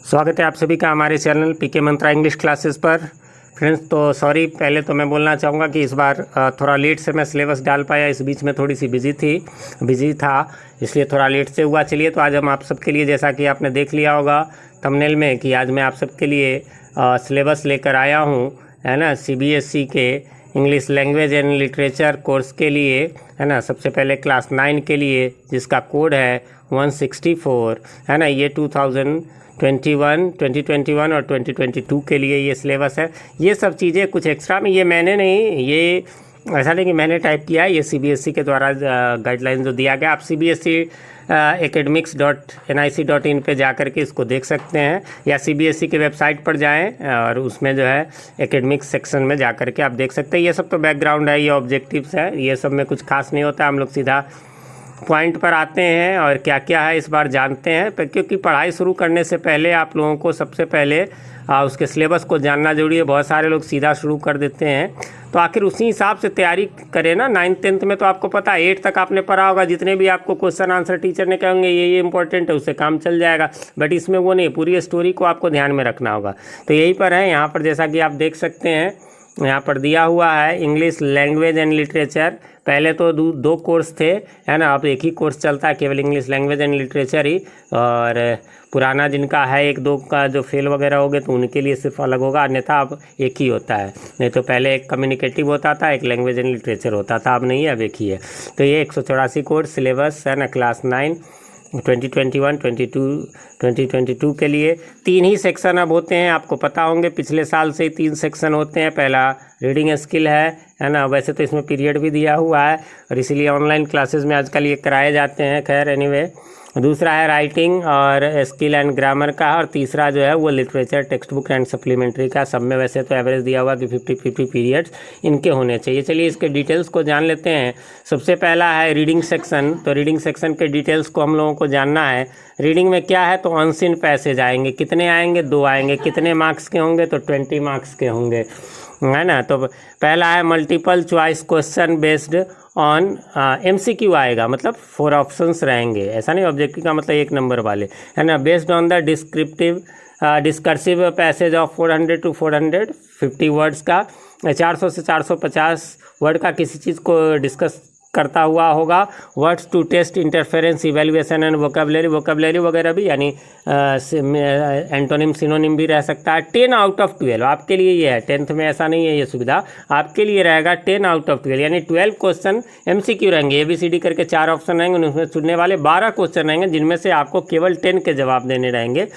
स्वागत है आप सभी का हमारे चैनल पीके मंत्रा इंग्लिश क्लासेस पर। फ्रेंड्स, तो सॉरी, पहले तो मैं बोलना चाहूँगा कि इस बार थोड़ा लेट से मैं सिलेबस डाल पाया। इस बीच में थोड़ी सी बिजी था, इसलिए थोड़ा लेट से हुआ। चलिए, तो आज हम आप सबके लिए, जैसा कि आपने देख लिया होगा थंबनेल में, कि आज मैं आप सबके लिए सिलेबस लेकर आया हूँ, है ना, CBSE के English language and literature course के लिए, है ना। सबसे पहले क्लास 9 के लिए, जिसका कोड है 164, है ना। ये 2021 और 2022 के लिए ये सिलेबस है। ये सब चीज़ें कुछ एक्स्ट्रा में, ये मैंने नहीं, ये ऐसा नहीं कि मैंने टाइप किया है, ये CBSE के द्वारा गाइडलाइन जो दिया गया। आप CBSE academics.nic.in पे जा कर के इसको देख सकते हैं, या CBSE के वेबसाइट पर जाएं और उसमें जो है एकेडमिक्स सेक्शन में जा कर के आप देख सकते हैं। ये सब तो बैकग्राउंड है, ये ऑब्जेक्टिव्स है, ये सब में कुछ खास नहीं होता। हम लोग सीधा पॉइंट पर आते हैं और क्या क्या है इस बार जानते हैं, क्योंकि पढ़ाई शुरू करने से पहले आप लोगों को सबसे पहले उसके सिलेबस को जानना जरूरी है। बहुत सारे लोग सीधा शुरू कर देते हैं, तो आखिर उसी हिसाब से तैयारी करें ना। 9th 10th में तो आपको पता है, 8 तक आपने पढ़ा होगा, जितने भी आपको क्वेश्चन आंसर टीचर ने कहेंगे ये इंपॉर्टेंट है, उससे काम चल जाएगा। बट इसमें वो नहीं, पूरी स्टोरी को आपको ध्यान में रखना होगा। तो यही पर है, यहाँ पर जैसा कि आप देख सकते हैं, यहाँ पर दिया हुआ है इंग्लिश लैंग्वेज एंड लिटरेचर। पहले तो दो कोर्स थे, है ना, अब एक ही कोर्स चलता है, केवल इंग्लिश लैंग्वेज एंड लिटरेचर ही। और पुराना जिनका है 1-2 का जो फेल वगैरह हो गए, तो उनके लिए सिर्फ अलग होगा, अन्यथा अब एक ही होता है। नहीं तो पहले एक कम्युनिकेटिव होता था, एक लैंग्वेज एंड लिटरेचर होता था, अब नहीं है, अब एक ही है। तो ये 184 कोर्स सिलेबस है ना, क्लास 9 2022 के लिए 3 ही सेक्शन अब होते हैं। आपको पता होंगे, पिछले साल से ही 3 सेक्शन होते हैं। पहला रीडिंग स्किल है ना, वैसे तो इसमें पीरियड भी दिया हुआ है और इसीलिए ऑनलाइन क्लासेस में आजकल ये कराए जाते हैं। खैर एनीवे, दूसरा है राइटिंग और स्किल एंड ग्रामर का, और तीसरा जो है वो literature text book and supplementary का। सब में वैसे तो एवरेज दिया हुआ कि 50-50 पीरियड्स इनके होने चाहिए। चलिए इसके डिटेल्स को जान लेते हैं। सबसे पहला है रीडिंग सेक्शन। तो रीडिंग सेक्शन के डिटेल्स को हम लोगों को जानना है। रीडिंग में क्या है, तो अनसीन पैसेज आएंगे। कितने आएंगे? 2 आएंगे। कितने मार्क्स के होंगे? तो 20 मार्क्स के होंगे, है ना। तो पहला है multiple choice question based on MCQ आएगा, मतलब 4 ऑप्शंस रहेंगे। ऐसा नहीं ऑब्जेक्टिव का मतलब 1 नंबर वाले, है ना। Based on the discursive passage of 400 to 450 words का, 400 से 450 वर्ड का किसी चीज़ को डिस्कस करता हुआ होगा। Words to test interference evaluation and vocabulary वगैरह भी, यानी एंटोनिम सिनोनिम भी रह सकता है। 10 आउट ऑफ 12 आपके लिए ये है। 10th में ऐसा नहीं है ये सुविधा, आपके लिए रहेगा 10 आउट ऑफ 12, यानी 12 क्वेश्चन MCQ रहेंगे। ABCD करके 4 ऑप्शन रहेंगे, उसमें चुनने वाले 12 क्वेश्चन रहेंगे, जिनमें से आपको केवल 10 के जवाब देने रहेंगे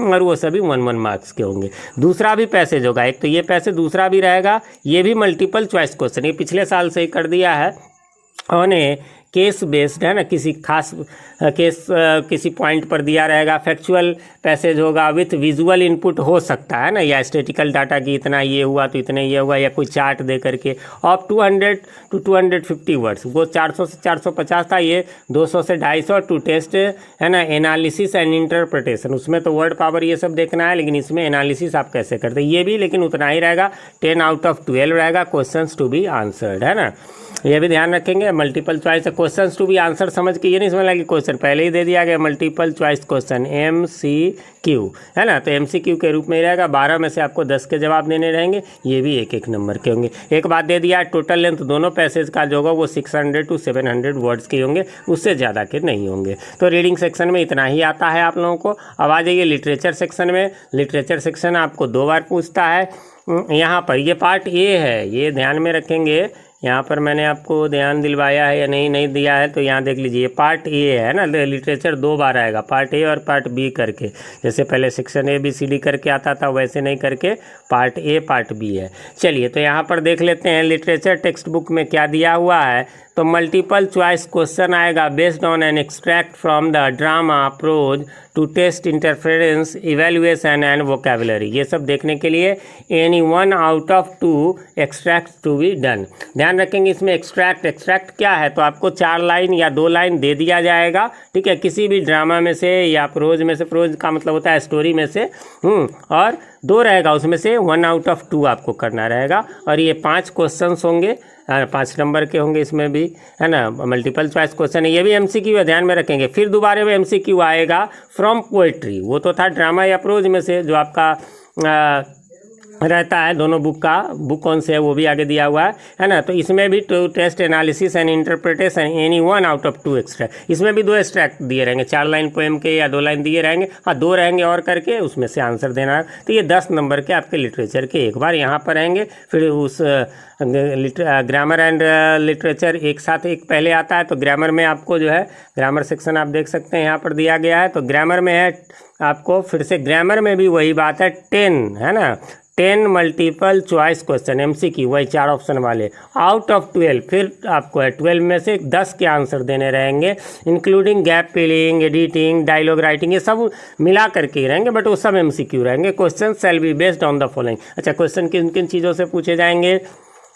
और वो सभी 1-1 मार्क्स के होंगे। दूसरा भी पैसेज होगा, एक तो ये पैसेज, दूसरा भी रहेगा, ये भी मल्टीपल चॉइस क्वेश्चन। ये पिछले साल से ही कर दिया है और केस बेस्ड, है ना, किसी खास केस किसी पॉइंट पर दिया रहेगा। फैक्चुअल पैसेज होगा विथ विजुअल इनपुट हो सकता है ना, या स्टैटिकल डाटा की इतना ये हुआ तो इतने ये हुआ, या कोई चार्ट दे करके। ऑफ 200 to 250 वर्ड्स, वो 400 से 450 था, ये 200 से 250 टू टेस्ट, है ना, एनालिसिस एंड इंटरप्रिटेशन। उसमें तो वर्ड पावर ये सब देखना है, लेकिन इसमें एनालिसिस आप कैसे करते हैं ये भी, लेकिन उतना ही रहेगा। 10 आउट ऑफ 12 रहेगा क्वेश्चंस टू बी आंसर्ड, है ना, ये भी ध्यान रखेंगे। Multiple choice questions to be answer समझ के ये नहीं समझना कि क्वेश्चन पहले ही दे दिया गया। मल्टीपल चॉइस क्वेश्चन MCQ, है ना, तो MCQ के रूप में ही रहेगा। 12 में से आपको 10 के जवाब देने रहेंगे, ये भी 1-1 नंबर के होंगे। एक बात दे दिया, टोटल लेंथ दोनों पैसेज का जो होगा वो 600 to 700 वर्ड्स के होंगे, उससे ज़्यादा के नहीं होंगे। तो रीडिंग सेक्शन में इतना ही आता है आप लोगों को। अब आ जाइए लिटरेचर सेक्शन में। लिटरेचर सेक्शन आपको 2 बार पूछता है। यहाँ पर ये पार्ट A है, ये ध्यान में रखेंगे। यहाँ पर मैंने आपको ध्यान दिलवाया है या नहीं दिया है, तो यहाँ देख लीजिए, पार्ट A है ना। लिटरेचर 2 बार आएगा, पार्ट A और पार्ट B करके। जैसे पहले सेक्शन ABCD करके आता था, वैसे नहीं करके पार्ट A पार्ट B है। चलिए, तो यहाँ पर देख लेते हैं लिटरेचर टेक्स्ट बुक में क्या दिया हुआ है। तो मल्टीपल चॉइस क्वेश्चन आएगा based on an extract from the drama prose to test interference evaluation and vocabulary. ये सब देखने के लिए any 1 out of 2 extract to be done. ध्यान रखेंगे इसमें एक्सट्रैक्ट क्या है, तो आपको 4 लाइन या 2 लाइन दे दिया जाएगा, ठीक है, किसी भी ड्रामा में से या प्रोज में से। प्रोज का मतलब होता है स्टोरी में से, और 2 रहेगा, उसमें से 1 आउट ऑफ 2 आपको करना रहेगा। और ये 5 क्वेश्चंस होंगे, 5 नंबर के होंगे इसमें भी, है ना, मल्टीपल चॉइस क्वेश्चन है, ये भी MCQ है, ध्यान में रखेंगे। फिर दोबारा में MCQ आएगा फ्रॉम पोएट्री, वो तो था ड्रामा या प्रोज में से जो आपका रहता है, दोनों बुक का, बुक कौन से है वो भी आगे दिया हुआ है ना। तो इसमें भी to test analysis and interpretation any 1 out of 2 extract, इसमें भी 2 एक्सट्रैक्ट दिए रहेंगे, 4 लाइन पोएम के या 2 लाइन दिए रहेंगे, हाँ 2 रहेंगे और करके उसमें से आंसर देना है। तो ये 10 नंबर के आपके लिटरेचर के एक बार यहाँ पर रहेंगे। फिर उस ग्रामर एंड लिटरेचर एक साथ एक पहले आता है, तो ग्रामर में आपको जो है ग्रामर सेक्शन आप देख सकते हैं यहाँ पर दिया गया है। तो ग्रामर में है आपको, फिर से ग्रामर में भी वही बात है, 10 है ना, 10 मल्टीपल चॉइस क्वेश्चन MCQ, वही 4 ऑप्शन वाले आउट ऑफ 12। फिर आपको है 12 में से 10 के आंसर देने रहेंगे, including gap filling, editing, dialogue writing, ये सब मिला करके ही रहेंगे, बट वो सब MCQ रहेंगे। Question shall be based on the following. अच्छा, क्वेश्चन किन किन चीज़ों से पूछे जाएंगे?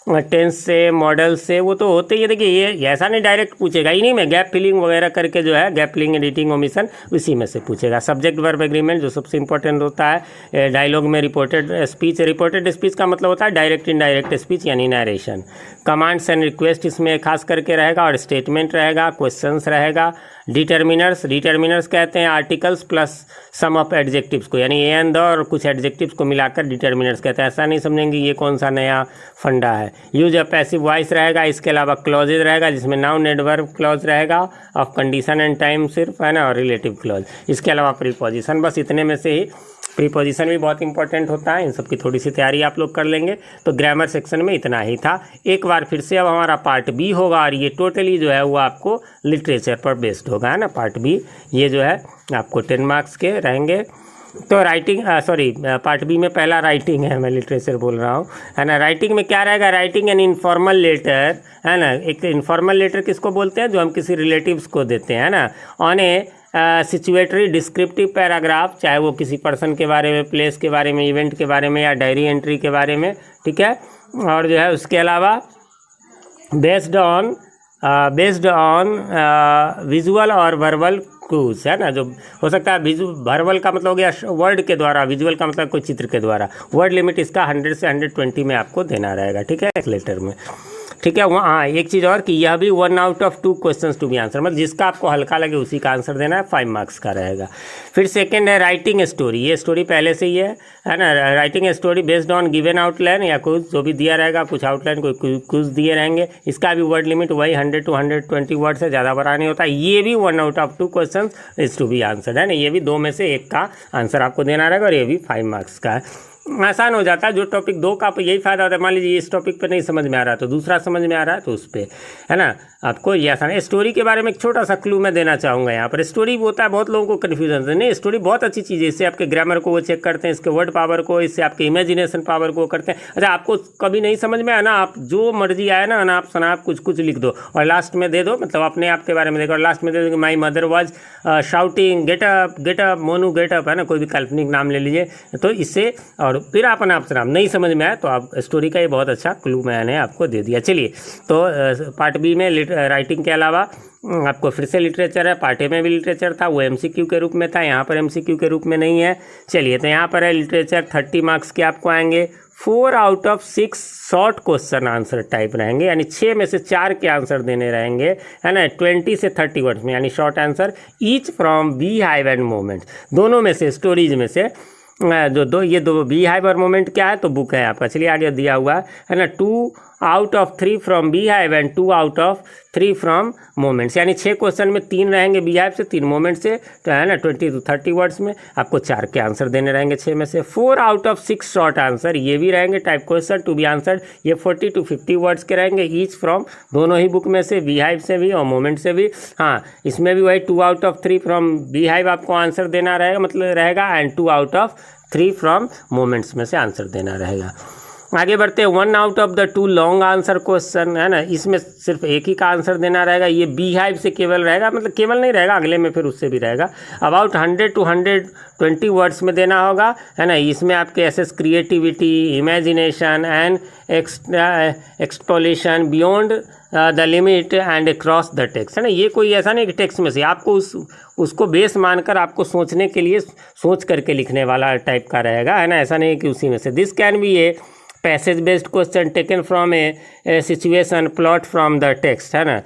टेंस से, मॉडल से, वो तो होते ही है। देखिए ये ऐसा नहीं डायरेक्ट पूछेगा, इन्हीं में गैप फिलिंग वगैरह करके जो है, गैप फिलिंग, एडिटिंग, ओमिशन, उसी में से पूछेगा। सब्जेक्ट वर्ब एग्रीमेंट जो सबसे इंपॉर्टेंट होता है। डायलॉग में रिपोर्टेड स्पीच, रिपोर्टेड स्पीच का मतलब होता है डायरेक्ट इनडायरेक्ट स्पीच यानी नरेशन। कमांड्स एंड रिक्वेस्ट इसमें खास करके रहेगा, और स्टेटमेंट रहेगा, क्वेश्चंस रहेगा। डिटर्मिनर्स, डिटर्मिनर्स कहते हैं articles plus some of adjectives को, यानी एंड द और कुछ एडजेक्टिव्स को मिलाकर डिटर्मिनर्स कहते हैं। ऐसा नहीं समझेंगे ये कौन सा नया फंडा है। यूज ऑफ पैसिव वॉइस रहेगा, इसके अलावा क्लॉजेज रहेगा जिसमें नाउन एडवर्ब क्लॉज रहेगा, ऑफ कंडीशन एंड टाइम सिर्फ, है ना, और रिलेटिव क्लॉज। इसके अलावा प्रीपोजिशन, बस इतने में से ही। प्रीपोजिशन भी बहुत इंपॉर्टेंट होता है, इन सब की थोड़ी सी तैयारी आप लोग कर लेंगे। तो ग्रामर सेक्शन में इतना ही था। एक बार फिर से अब हमारा पार्ट बी होगा, और ये टोटली जो है वो आपको लिटरेचर पर बेस्ड होगा, है ना। पार्ट बी ये जो है आपको 10 मार्क्स के रहेंगे। तो राइटिंग, पार्ट बी में पहला राइटिंग है, मैं लिटरेचर बोल रहा हूँ, है ना। राइटिंग में क्या रहेगा? राइटिंग एन इनफॉर्मल लेटर, है ना। एक इनफॉर्मल लेटर किसको बोलते हैं? जो हम किसी रिलेटिव्स को देते हैं, है ना। ऑन ए सिचुएटरी डिस्क्रिप्टिव पैराग्राफ, चाहे वो किसी पर्सन के बारे में, प्लेस के बारे में, इवेंट के बारे में, या डायरी एंट्री के बारे में, ठीक है। और जो है उसके अलावा बेस्ड ऑन विजुअल और वर्बल क्लूज, है ना। जो हो सकता है वर्बल का मतलब हो गया वर्ड के द्वारा, विजुअल का मतलब कोई चित्र के द्वारा। वर्ड लिमिट इसका 100 से 120 में आपको देना रहेगा, ठीक है, एक लेटर में, ठीक है। वहाँ हाँ एक चीज़ और कि यह भी 1 out of 2 questions to be answer, मतलब जिसका आपको हल्का लगे उसी का आंसर देना है, 5 मार्क्स का रहेगा। फिर सेकंड है राइटिंग स्टोरी, ये स्टोरी पहले से ही है ना। Writing story based on given outline, या कुछ जो भी दिया रहेगा, कुछ आउटलाइन कोई कुछ दिए रहेंगे। इसका भी वर्ड लिमिट वही 100 to 120 वर्ड से ज़्यादा बड़ा नहीं होता। ये भी 1 out of 2 question is to be answer, है ना। ये भी 2 में से 1 का आंसर आपको देना रहेगा, और ये भी 5 मार्क्स का है। आसान हो जाता है, जो टॉपिक 2 का यही फ़ायदा होता है। मान लीजिए इस टॉपिक पे नहीं समझ में आ रहा तो दूसरा समझ में आ रहा है तो उस पर, है ना, आपको ये आसान है। स्टोरी के बारे में एक छोटा सा क्लू मैं देना चाहूँगा यहाँ पर। स्टोरी होता है, बहुत लोगों को कन्फ्यूजन है, नहीं स्टोरी बहुत अच्छी चीज़ है, इससे आपके ग्रामर को वो चेक करते हैं, इसके वर्ड पावर को, इससे आपके इमेजिनेशन पावर को करते हैं। अच्छा, आपको कभी नहीं समझ में आया ना, आप जो मर्जी आए ना आप सुना, कुछ कुछ लिख दो और लास्ट में दे दो, मतलब अपने आप के बारे में देखो, और लास्ट में दे दो कि my mother was shouting get up Monu get up, है ना, कोई भी काल्पनिक नाम ले लीजिए। तो इससे, और फिर आप नाम नहीं समझ में आया तो आप स्टोरी का ये बहुत अच्छा क्लू मैंने आपको दे दिया। चलिए, तो पार्ट बी में राइटिंग के अलावा आपको फिर से लिटरेचर है। पार्ट ए में भी लिटरेचर था, वो MCQ के रूप में था, यहाँ पर MCQ के रूप में नहीं है। चलिए, तो यहाँ पर है लिटरेचर, 30 मार्क्स के आपको आएंगे। 4 out of 6 short question answer type रहेंगे, यानी 6 में से 4 के आंसर देने रहेंगे, है ना। 20 से 30 वर्ड्स में, यानी short answer, each from bee hive and moments, दोनों में से, स्टोरीज में से जो ये दो बी हाइव और मोमेंट क्या है, तो बुक है आपका। चलिए आगे दिया हुआ है ना, 2 out of 3 from bee hive and 2 out of 3 from moments, यानी 6 क्वेश्चन में 3 रहेंगे बी हाइव से, 3 मोमेंट से, तो है ना 20 to 30 वर्ड्स में आपको 4 के आंसर देने रहेंगे 6 में से। 4 आउट ऑफ 6 शॉर्ट आंसर, ये भी रहेंगे type question to be answered, ये 40 to 50 वर्ड्स के रहेंगे, ईच फ्रॉम, दोनों ही बुक में से, बी हाइव से भी और मोमेंट से भी। हाँ, इसमें भी वही 2 out of 3 from bee hive आपको आंसर देना रहेगा, मतलब रहेगा, and 2 out of 3 from moments में से आंसर देना रहेगा। आगे बढ़ते हैं, 1 out of the 2 long answer question, है ना, इसमें सिर्फ एक ही का आंसर देना रहेगा। ये बी हाइव से केवल रहेगा, मतलब केवल नहीं रहेगा, अगले में फिर उससे भी रहेगा। अबाउट 100 to 120 वर्ड्स में देना होगा, है ना। इसमें आपके assess creativity, imagination and exploration beyond the limit and cross the text, है ना। ये कोई ऐसा नहीं कि टेक्स्ट में से आपको उसको बेस मानकर आपको सोचने के लिए सोच करके लिखने वाला टाइप का रहेगा, है ना। ऐसा नहीं कि उसी में से। This can be a passage based question taken from A situation plot from the text, है ना,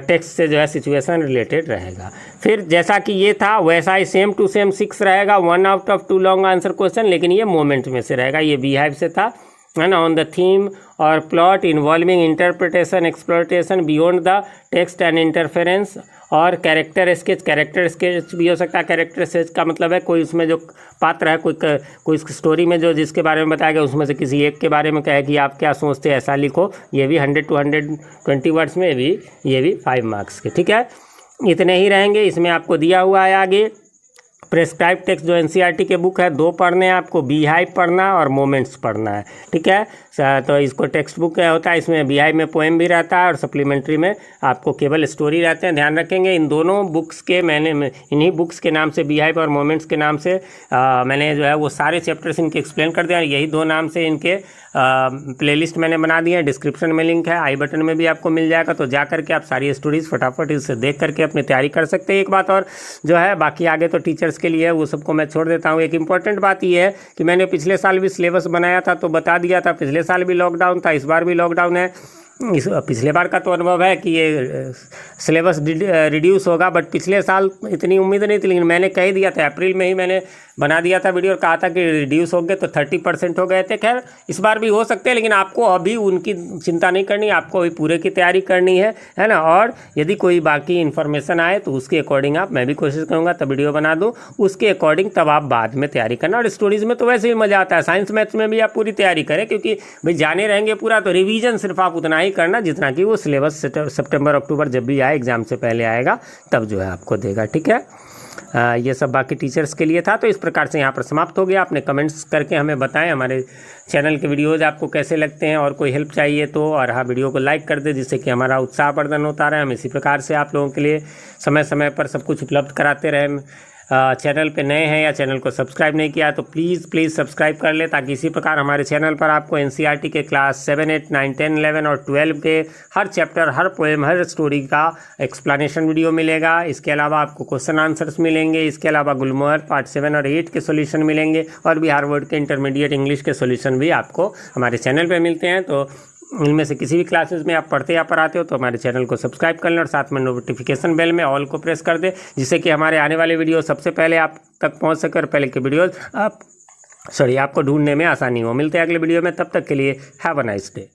टेक्स्ट से जो है सिचुएशन रिलेटेड रहेगा। फिर जैसा कि ये था वैसा ही सेम टू सेम 6 रहेगा, 1 out of 2 long answer question, लेकिन ये मोमेंट में से रहेगा, ये बिहाइव से था, है ना, ऑन द थीम और plot involving interpretation exploration beyond the text and interference, और कैरेक्टर स्केच भी हो सकता है। कैरेक्टर स्केच का मतलब है कोई उसमें जो पात्र है, कोई स्टोरी में जो जिसके बारे में बताया गया उसमें से किसी एक के बारे में कहे कि आप क्या सोचते हैं, ऐसा लिखो। ये भी 100 to 120 वर्ड्स में, ये भी 5 मार्क्स के, ठीक है। इतने ही रहेंगे। इसमें आपको दिया हुआ है आगे प्रेस्क्राइब टेक्स्ट जो एनसीईआरटी के बुक है 2 पढ़ने हैं आपको, बीहाइव पढ़ना और मोमेंट्स पढ़ना है, ठीक है। तो इसको टेक्स्ट बुक होता है, इसमें बीहाइव में पोएम भी रहता है और सप्लीमेंट्री में आपको केवल स्टोरी रहते हैं। ध्यान रखेंगे इन दोनों बुक्स के, इन्हीं बुक्स के नाम से, बीहाइव और मोमेंट्स के नाम से मैंने जो है वो सारे चैप्टर्स इनके एक्सप्लेन कर दिया। यही 2 नाम से इनके प्लेलिस्ट मैंने बना दी है, डिस्क्रिप्शन में लिंक है, आई बटन में भी आपको मिल जाएगा, तो जा करके आप सारी स्टोरीज फटाफट इससे देख करके अपनी तैयारी कर सकते हैं। एक बात और जो है, बाकी आगे तो टीचर्स के लिए है, वो सबको मैं छोड़ देता हूँ। एक इंपॉर्टेंट बात ये है कि मैंने पिछले साल भी सिलेबस बनाया था तो बता दिया था, पिछले साल भी लॉकडाउन था, इस बार भी लॉकडाउन है। इस पिछले बार का तो अनुभव है कि ये सिलेबस रिड्यूस होगा, बट पिछले साल इतनी उम्मीद नहीं थी, लेकिन मैंने कह दिया था, अप्रैल में ही मैंने बना दिया था वीडियो और कहा था कि रिड्यूस हो गए तो 30% हो गए थे। खैर इस बार भी हो सकते हैं, लेकिन आपको अभी उनकी चिंता नहीं करनी, आपको अभी पूरे की तैयारी करनी है ना। और यदि कोई बाकी इन्फॉर्मेशन आए तो उसके अकॉर्डिंग मैं भी कोशिश करूँगा तब वीडियो बना दूँ, उसके अकॉर्डिंग तब आप बाद में तैयारी करना। और स्टोरीज़ में तो वैसे ही मज़ा आता है, साइंस मैथ्स में भी आप पूरी तैयारी करें, क्योंकि भाई जाने रहेंगे पूरा, तो रिवीजन सिर्फ आप उतना ही करना जितना कि वो सिलेबस सितंबर अक्टूबर जब भी आए, एग्जाम से पहले आएगा, तब जो है आपको देगा, ठीक है। ये सब बाकी टीचर्स के लिए था। तो इस प्रकार से यहाँ पर समाप्त हो गया। आपने कमेंट्स करके हमें बताएं हमारे चैनल के वीडियोज़ आपको कैसे लगते हैं, और कोई हेल्प चाहिए तो, और हाँ वीडियो को लाइक कर दे, जिससे कि हमारा उत्साहवर्धन होता रहे। हम इसी प्रकार से आप लोगों के लिए समय समय पर सब कुछ उपलब्ध कराते रहें। चैनल पे नए हैं या चैनल को सब्सक्राइब नहीं किया तो प्लीज़ सब्सक्राइब कर ले, ताकि इसी प्रकार हमारे चैनल पर आपको एनसीईआरटी के क्लास 7, 8, 9, 10, 11 और 12 के हर चैप्टर, हर पोएम, हर स्टोरी का एक्सप्लेनेशन वीडियो मिलेगा। इसके अलावा आपको क्वेश्चन आंसर्स मिलेंगे, इसके अलावा गुलमोहर पार्ट 7 और 8 के सोल्यूशन मिलेंगे, और भी हार्वर्ड के इंटरमीडिएट इंग्लिश के सोल्यूशन भी आपको हमारे चैनल पर मिलते हैं। तो इनमें से किसी भी क्लासेस में आप पढ़ते या पढ़ाते हो तो हमारे चैनल को सब्सक्राइब कर लें, और साथ में नोटिफिकेशन बेल में ऑल को प्रेस कर दें, जिससे कि हमारे आने वाले वीडियो सबसे पहले आप तक पहुंच सके, और पहले के वीडियोज़ आपको ढूंढने में आसानी हो। मिलते हैं अगले वीडियो में, तब तक के लिए हैव अ नाइस डे।